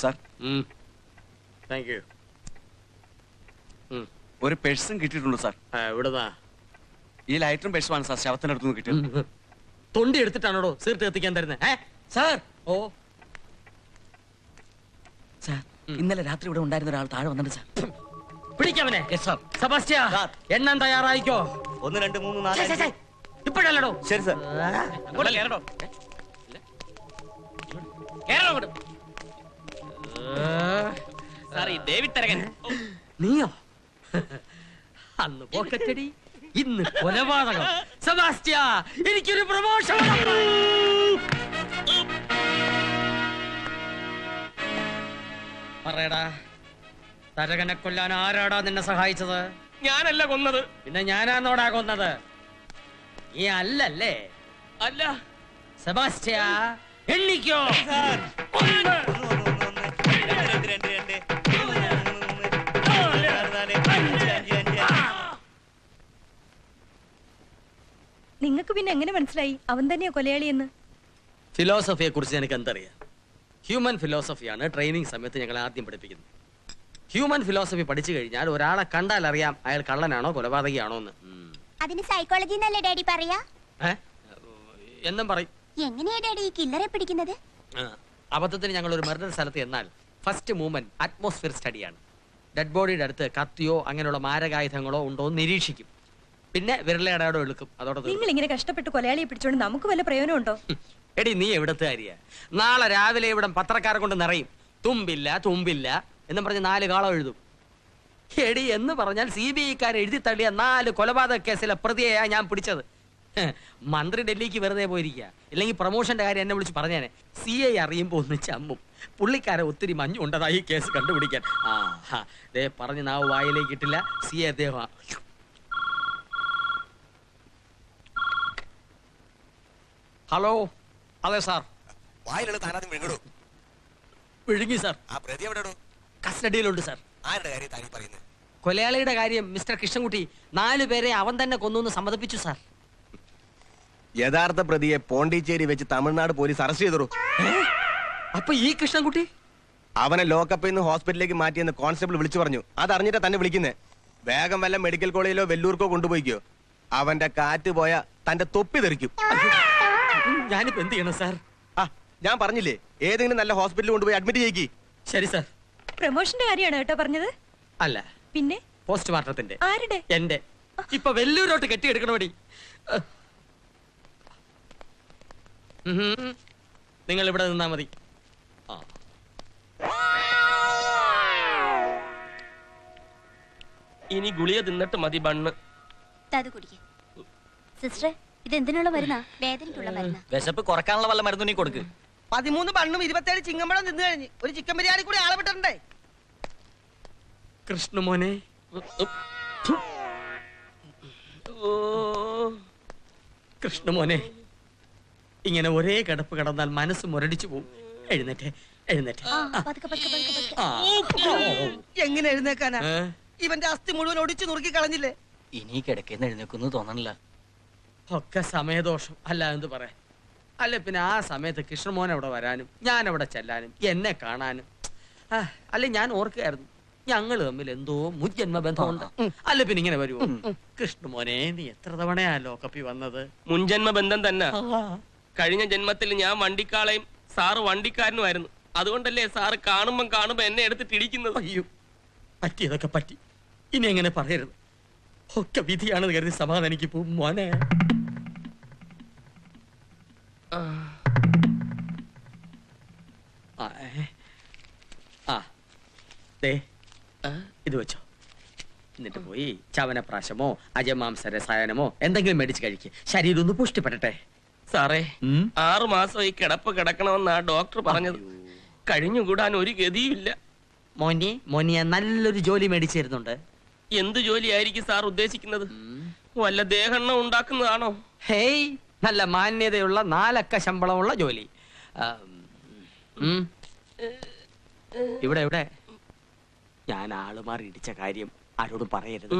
Sir thank you. ഒരു പേഴ്സും കിട്ടിയിട്ടുണ്ട് sir. എവിടുന്നാ? ഈ ലൈറ്ററും പേഴ്സുമാണ് സാർ ശവത്തിനടുത്തുനിന്ന് കിട്ടിയത്. തൊണ്ടി എടുത്തിട്ടാണോ സീർത്ത് എത്തിക്കാൻ തരുന്നത്? സാർ, ഓ സാർ, ഇന്നലെ രാത്രി ഇവിടെ ഉണ്ടായിരുന്ന ഒരാൾ താഴെ വന്നിട്ട് സാർ. പിടിക്കവനെ. സെബാസ്റ്റ്യ, എണ്ണാൻ തയ്യാറായിക്കോ? 1 2 3 4 ഇപ്പോഴല്ലോ. ശരി സാർ. നീയോ? അന്ന് പോക്കറ്റടി, ഇന്ന് കൊലപാതകം. സെബാസ്റ്റ്യ, എനിക്കൊരു പ്രമോഷൻ. പറയടാ, തരകനെ കൊല്ലാൻ ആരാടാ നിന്നെ സഹായിച്ചത്? ഞാനല്ല കൊന്നത്. പിന്നെ ഞാനാന്നോടാ കൊന്നത്? നീ അല്ലല്ലേ? അല്ല. സെബാസ്റ്റ്യ, എണ്ണിക്കോ. നിങ്ങൾക്ക് പിന്നെ എങ്ങനെ മനസ്സിലായി അവൻ തന്നെയാ കൊലയാളിയെന്ന്? ഫിലോസഫിയെ കുറിച്ച് എനിക്ക് എന്തറിയാം? ഹ്യൂമൻ ഫിലോസഫിയാണ് ട്രെയിനിങ് സമയത്ത് ഞങ്ങൾ ആദ്യം പഠിപ്പിക്കുന്നത്. ഹ്യൂമൻ ഫിലോസഫി പഠിച്ചു കഴിഞ്ഞാൽ ഒരാളെ കണ്ടാൽ അറിയാം അയാൾ കള്ളനാണോ കൊലപാതകയാണോ എന്ന്. അതിന് സൈക്കോളജി എന്നല്ലേ ഡാഡി പറയാ? എന്നും പറയും. എങ്ങനെയാ ഡാഡി ഈ കില്ലറെ പിടിക്കുന്നത്? അബദ്ധത്തിന് ഞങ്ങൾ ഒരു മർഡർ സ്ഥലത്ത് എന്നാൽ ഫസ്റ്റ് മൂവ്മെന്റ് അറ്റ്മോസ്ഫിയർ സ്റ്റഡിയാണ്. ഡെഡ് ബോഡിയുടെ അടുത്ത് കത്തിയോ അങ്ങനെയുള്ള മാരകായുധങ്ങളോ ഉണ്ടോ എന്ന് നിരീക്ഷിക്കും. പിന്നെ വിരലടയാടോ എടുക്കും. അതോടെ നിങ്ങൾ ഇങ്ങനെ കഷ്ടപ്പെട്ട് കൊലയാളിയെ പിടിച്ചോണ്ട് നമുക്ക് വല്ല പ്രയോജനം ഉണ്ടോ? എടി, നീ എവിടത്തെ കാര്യ? നാളെ രാവിലെ ഇവിടെ പത്രക്കാരെ കൊണ്ട് നിറയും. തുമ്പില്ല തുമ്പില്ല എന്നും പറഞ്ഞ് 4 കാളം എഴുതും. എടി, എന്ന് പറഞ്ഞാൽ CBI എഴുതി തള്ളിയ 4 കൊലപാതക കേസിലെ പ്രതിയെയാ ഞാൻ പിടിച്ചത്. മന്ത്രി ഡൽഹിക്ക് വെറുതെ പോയിരിക്കുക. ഇല്ലെങ്കിൽ പ്രൊമോഷന്റെ കാര്യം എന്നെ വിളിച്ച് പറഞ്ഞേനെ. CI അറിയുമ്പോ ഒന്ന് ചമ്മും. പുള്ളിക്കാരെ ഒത്തിരി മഞ്ഞുണ്ടതായി ഈ കേസ് കണ്ടുപിടിക്കാൻ. ദേ പറഞ്ഞ് നാവ് വായിലേക്ക് ഇട്ടില്ല. CI അദ്ദേഹം. ഹലോ, അതെ സാർ. വിഴുങ്ങി സാർ. കസ്റ്റഡിയിലുണ്ട് സാർ. കൊലയാളിയുടെ കാര്യം മിസ്റ്റർ കൃഷ്ണൻകുട്ടി 4 പേരെ അവൻ തന്നെ കൊന്നു സമ്മതിപ്പിച്ചു സാർ. യഥാർത്ഥ പ്രതിയെ പോണ്ടിച്ചേരി വെച്ച് തമിഴ്നാട് പോലീസ് അറസ്റ്റ് ചെയ്തു. അപ്പൊ ഈ കൃഷ്ണൻകുട്ടി അവനെ ലോക്കപ്പിൽ നിന്ന് ഹോസ്പിറ്റലിലേക്ക് മാറ്റിയെന്ന് കോൺസ്റ്റബിൾ വിളിച്ചു പറഞ്ഞു. അതറിഞ്ഞിട്ടാ തന്നെ വിളിക്കുന്നേ. വേഗം വല്ല മെഡിക്കൽ കോളേജിലോ വെല്ലൂർക്കോ കൊണ്ടുപോയിക്കോ. അവന്റെ കാറ്റ് പോയ തന്റെ തൊപ്പി തെറിക്കും. ഞാനിപ്പോ എന്ത് ചെയ്യണം സാർ? ഞാൻ പറഞ്ഞില്ലേ, ഏതെങ്കിലും നല്ല ഹോസ്പിറ്റലിൽ കൊണ്ടുപോയി അഡ്മിറ്റ് ചെയ്യിക്കി. ശരി സാർ. പ്രമോഷന്റെ കാര്യമാണ് കേട്ടോ പറഞ്ഞത്? അല്ല, പിന്നെ പോസ്റ്റ്മോർട്ടത്തിന്റെ. ആരുടെ? എന്റെ. ഇപ്പൊ വെല്ലൂരോട്ട് കെട്ടിയെടുക്കണമടി. നിങ്ങൾ ഇവിടെ നിന്നാ മതി. ഇനി ഗുളിക തിന്നിട്ട് മതി ബണ്ണ്. സിസ്റ്ററെ, ഇത് എന്തിനുള്ള മരുന്നാ? വേദനയ്ക്കുള്ള മരുന്നാ. വിശപ്പ് കുറക്കാനുള്ള വല്ല മരുന്ന് നീ കൊടുക്ക്. 13 ബണ്ണും 27 ചിങ്ങമ്പഴം തിന്നു കഴിഞ്ഞ് ഒരു ചിക്കൻ ബിരിയാണി കൂടി ആളെ വിട്ടിട്ടുണ്ടേ. കൃഷ്ണമോനെ, കൃഷ്ണമോനെ, ഇങ്ങനെ ഒരേ കിടപ്പ് കിടന്നാൽ മനസ്സ് മുരടിച്ചു പോകും. എഴുന്നേറ്റേ, എഴുന്നേറ്റേ. എങ്ങനെ എഴുന്നേക്കാനാ? ഇവന്റെ അസ്ഥി മുഴുവൻ ഒടിച്ചു നുറുക്കി കളഞ്ഞില്ലേ? ഇനി കിടക്കേന്ന് എഴുന്നേക്കൊന്നും തോന്നണില്ല. ഒക്കെ സമയദോഷം അല്ല എന്ത് പറയാ. അല്ല പിന്നെ ആ സമയത്ത് കൃഷ്ണമോൻ അവിടെ വരാനും ഞാൻ അവിടെ ചെല്ലാനും എന്നെ കാണാനും. അല്ല, ഞാൻ ഓർക്കുകയായിരുന്നു ഞങ്ങൾ തമ്മിൽ എന്തോ മുജ്ജന്മ ബന്ധമുണ്ട്. അല്ല പിന്നെ ഇങ്ങനെ വരുമോ? കൃഷ്ണമോനെ, നീ എത്ര തവണയാ ലോക്കപ്പി വന്നത്? മുൻജന്മ ബന്ധം തന്നെ. കഴിഞ്ഞ ജന്മത്തിൽ ഞാൻ വണ്ടിക്കാളയും സാറ് വണ്ടിക്കാരനുമായിരുന്നു. അതുകൊണ്ടല്ലേ സാറ് കാണുമ്പോ എന്നെ എടുത്തിട്ട് ഇടിക്കുന്നത്. അയ്യോ, പറ്റിയതൊക്കെ പറ്റി. ഇനി എങ്ങനെ പറയരുത്. ഒക്കെ വിധിയാണെന്ന് കരുതി സമാധാനിക്ക് പോവും മോനെ. ഇത് വെച്ചോ. എന്നിട്ട് പോയി ചവനപ്രാശമോ അജമാംസ രസായനമോ എന്തെങ്കിലും മേടിച്ച് കഴിക്കുക. ശരീരം ഒന്ന് പുഷ്ടിപ്പെടട്ടെ. സാറേ, 6 മാസം ഈ കിടപ്പ് കിടക്കണമെന്നാ ഡോക്ടർ പറഞ്ഞത്. കഴിഞ്ഞുകൂടാൻ ഒരു ഗതിയുമില്ല. മോനിയ നല്ലൊരു ജോലി മേടിച്ചു തരുന്നുണ്ട്. എന്ത് ജോലിയായിരിക്കും സാർ ഉദ്ദേശിക്കുന്നത്? വല്ല ദേഹെണ്ണ ഉണ്ടാക്കുന്നതാണോ? ഹേയ്, നല്ല മാന്യതയുള്ള 4 അക്ക ശമ്പളമുള്ള ജോലി. ഇവിടെ ഞാൻ ആളുമാറി ഇടിച്ച കാര്യം ആരോടും പറയരുത്.